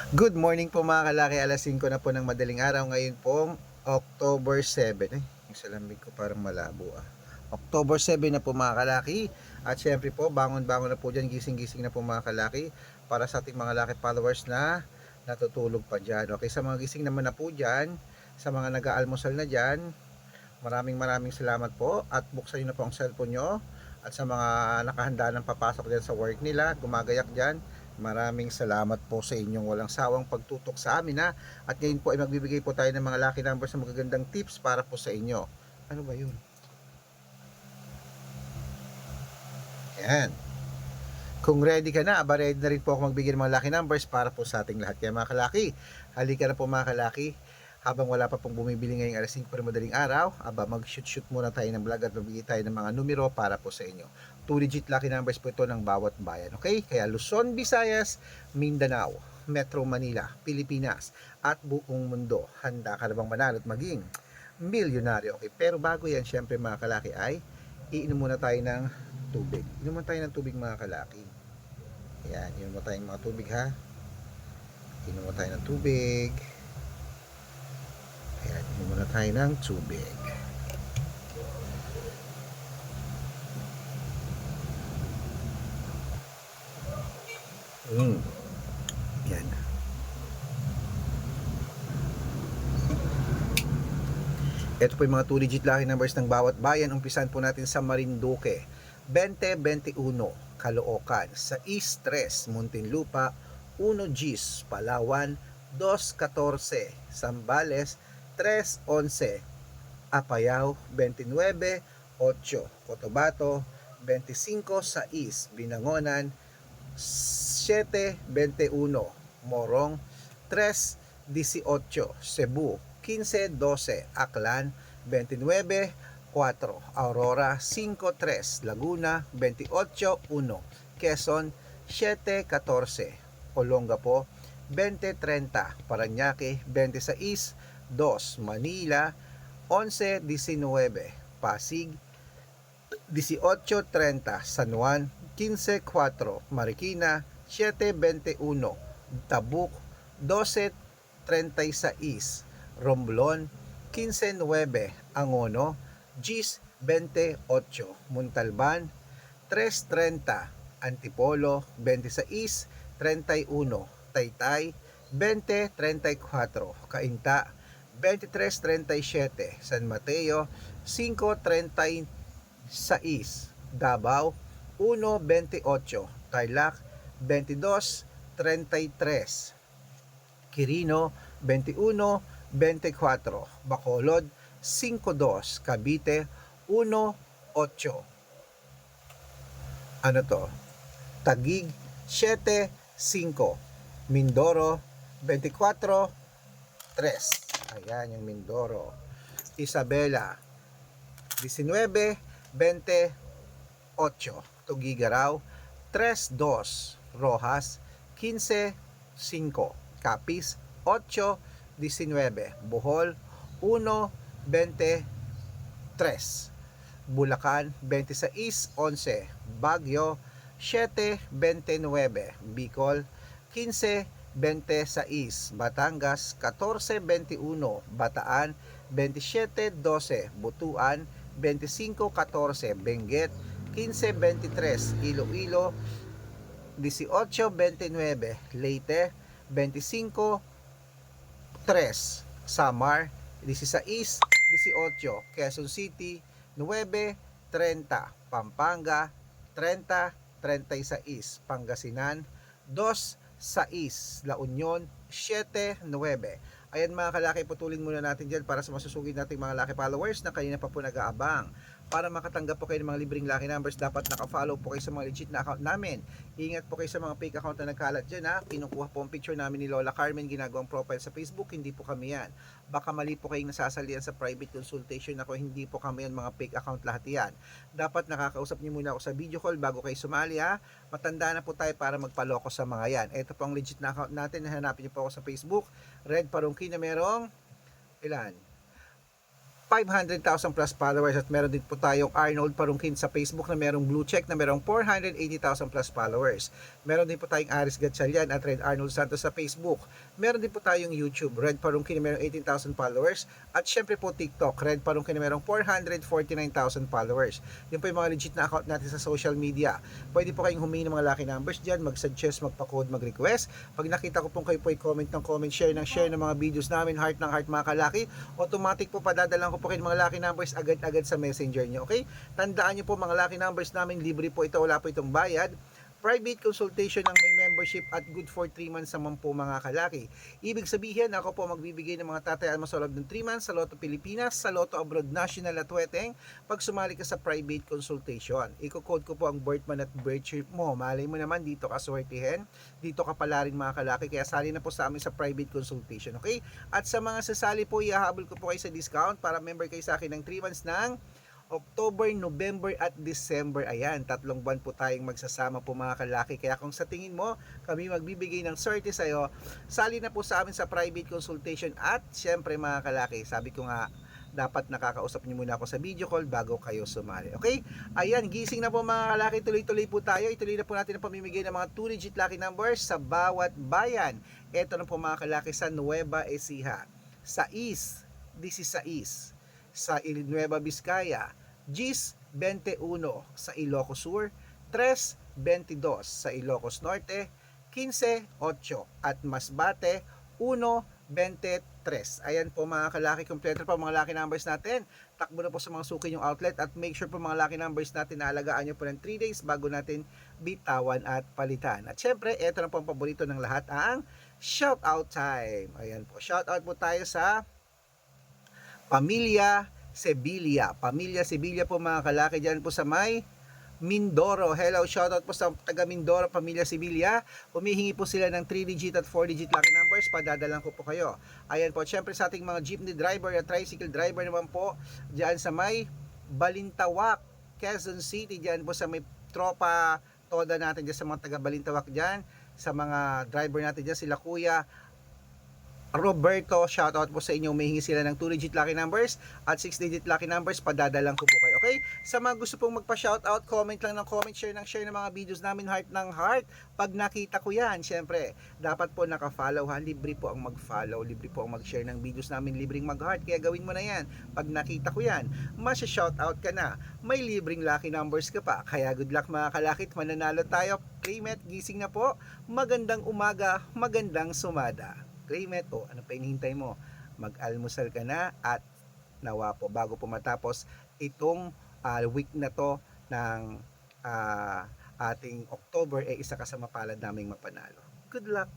Good morning po mga kalaki, alas 5 na po ng madaling araw. Ngayon pong October 7. Yung salambig ko parang malabo October 7 na po mga kalaki. At syempre po, bangon-bangon na po dyan, gising-gising na po mga kalaki. Para sa ating mga laki followers na natutulog pa dyan. Okay, sa mga gising naman na po dyan, sa mga nag-aalmusal na dyan, maraming salamat po. At buksan nyo na po ang cellphone nyo. At sa mga nakahanda ng papasok dyan sa work nila, gumagayak dyan, maraming salamat po sa inyong walang sawang pagtutok sa amin At ngayon po ay magbibigay po tayo ng mga lucky numbers na magagandang tips para po sa inyo. Ano ba yun? Yan. Kung ready ka na, ready na rin po ako magbigay ng mga lucky numbers para po sa ating lahat. Kaya mga kalaki, halika na po mga kalaki. Habang wala pa pong bumibili ngayong alas 5 pa madaling araw, mag-shoot muna tayo ng vlog at magbigay tayo ng mga numero para po sa inyo. 2-digit lucky numbers po ito ng bawat bayan. Okay? Kaya Luzon, Visayas, Mindanao, Metro Manila, Pilipinas, at buong mundo. Handa ka na bang manalo at maging milyonaryo? Okay? Pero bago yan, syempre mga kalaki ay iinom muna tayo ng tubig. Inom muna tayo ng tubig mga kalaki. Ayan, inom muna tayo ng mga tubig ha. Inom muna tayo ng tubig. Ayan, inom muna tayo ng tubig. Yan. Ito po yung mga 2-digit lucky numbers ng bawat bayan. Umpisan po natin sa Marinduque. 2021, Caloocan. Sa East 3, Muntinlupa. 1 Gis, Palawan. 2-14, Zambales. 3-11, Apayao. 29, 8, Cotabato. 25-6, Binangonan. 7-21, Morong. 3-18, Cebu. 15-12, Aklan. 29-4, Aurora. 5-3, Laguna. 28-1, Quezon. 7-14, Olongapo. 20-30, Parañaque. 26-2, Manila. 11-19, Pasig. 18-30, San Juan. 15-4, Marikina. 7-21, Tabuk. 12-36, Romblon. 15-9, Angono. Gis 28, Montalban. 3-30, Antipolo. 26-31, Taytay. 20-34, Cainta. 23-37, San Mateo. 5-36, Davao. 1-28, Tarlac. 22-33, Quirino. 21-24, Bacolod. 5-2, Cavite. 1-8, ano to? Taguig. 7-5, Mindoro. 24-3, ayan yung Mindoro. Isabela. 19-28, Tugigaraw. 3-2, Rojas. 15-5, Capiz. 8-19, Bohol. 1-23, Bulacan. 26-11, Baguio. 7-29, Bicol. 15-26, Batangas. 14-21, Bataan. 27-12, Butuan. 25-14, Benguet. 15-23, Iloilo. 18-29, Leyte. 25-3, Samar. 16-18, Quezon City. 9-30, Pampanga. 30-36, Pangasinan. 2-6, La Union. 7-9. Ayan mga kalaki, putulin muna natin dyan para sa masusugid nating mga laki followers na kanina pa po nag-aabang. Para makatanggap po kayo ng mga libreng lucky numbers, dapat naka-follow po kayo sa mga legit na account namin. Ingat po kayo sa mga fake account na nagkalat dyan ha. Kinukuha po ang picture namin ni Lola Carmen, ginagawang profile sa Facebook, hindi po kami yan. Baka mali po kayong nasasalian sa private consultation ako, hindi po kami yan, mga fake account lahat yan. Dapat nakakausap niyo muna ako sa video call bago kayo sumali ha. Matanda na po tayo para magpaloko sa mga yan. Ito po ang legit na account natin, hanapin niyo po ako sa Facebook. Red Parungki na merong ilan? 500,000 plus followers at meron din po tayong Arnold Parungkin sa Facebook na merong blue check na merong 480,000 plus followers. Meron din po tayong Aris Gatchalian at Red Arnold Santos sa Facebook. Meron din po tayong YouTube, Red Parungkin na merong 18,000 followers at syempre po TikTok, Red Parungkin na merong 449,000 followers. Yun po yung mga legit na account natin sa social media. Pwede po kayong humingi ng mga lucky numbers dyan, mag-suggest, magpa-code, mag-request. Pag nakita ko pong kayo po i-comment ng comment, share ng mga videos namin, heart ng heart mga kalaki, automatic po padadalang ko po kayo mga lucky numbers agad-agad sa messenger nyo, okay? Tandaan nyo po mga lucky numbers namin, libre po ito, wala po itong bayad. Private consultation ng may membership at good for 3 months naman po mga kalaki. Ibig sabihin, ako po magbibigay ng mga tatayaan mo sa loob ng 3 months sa Lotto Pilipinas, sa Lotto Abroad National at Weteng pag sumali ka sa private consultation. Iko-code ko po ang birth month at birth year mo. Malay mo naman dito ka swertihin, dito ka pala rin mga kalaki, kaya sali na po sa amin sa private consultation, okay? At sa mga sasali po, ihahabol ko po kayo sa discount para member kayo sa akin ng 3 months ng October, November at December. Ayan, 3 buwan po tayong magsasama po mga kalaki. Kaya kung sa tingin mo kami magbibigay ng swerte sa'yo, sali na po sa amin sa private consultation. At syempre mga kalaki, sabi ko nga, dapat nakakausap niyo muna ako sa video call bago kayo sumali. Okay? Ayan, gising na po mga kalaki. Tuloy-tuloy po tayo. Ituloy na po natin ang pamimigay ng mga 2-digit lucky numbers sa bawat bayan. Ito na po mga kalaki sa Nueva Ecija, sa East, 16, sa Nueva Vizcaya, GIS 21 sa Ilocos Sur, 322 sa Ilocos Norte, 15-8 at Masbate 1-23. Ayan po mga kalaki, kompleto po mga lucky numbers natin. Takbo na po sa mga suki yung outlet at make sure po mga lucky numbers natin na alagaan nyo po ng 3 days bago natin bitawan at palitan. At syempre, ito na po ang paborito ng lahat, ang shoutout time. Ayan po, shoutout po tayo sa Pamilya Sevilla. Pamilya Sevilla po mga kalaki, dyan po sa may Mindoro. Hello, shoutout po sa taga Mindoro, Pamilya Sevilla. Humihingi po sila ng 3-digit at 4-digit lucky numbers. Padadalang ko po kayo. Ayan po, syempre sa ating mga jeepney driver at tricycle driver naman po, dyan sa may Balintawak, Quezon City. Dyan po sa may tropa toda natin dyan sa mga taga Balintawak dyan. Sa mga driver natin dyan, sila Kuya Roberto, shoutout po sa inyo. Humihingi sila ng 2-digit lucky numbers at 6-digit lucky numbers. Padadalang ko po kayo, okay? Sa mga gusto pong magpa-shoutout, comment lang ng comment, share ng mga videos namin, heart ng heart. Pag nakita ko yan, syempre, dapat po naka-follow ha. Libre po ang mag-follow, libre po ang mag-share ng videos namin, libreng mag-heart. Kaya gawin mo na yan. Pag nakita ko yan, masya-shoutout ka na. May libreng lucky numbers ka pa. Kaya good luck mga kalakit, mananalo tayo. Claimet, gising na po. Magandang umaga, magandang sumada. Claimet, o ano pa hinihintay mo? Mag-almusal ka na at nawa po bago po matapos itong week na to ng ating October, isa ka sa mapalad naming mapanalo. Good luck!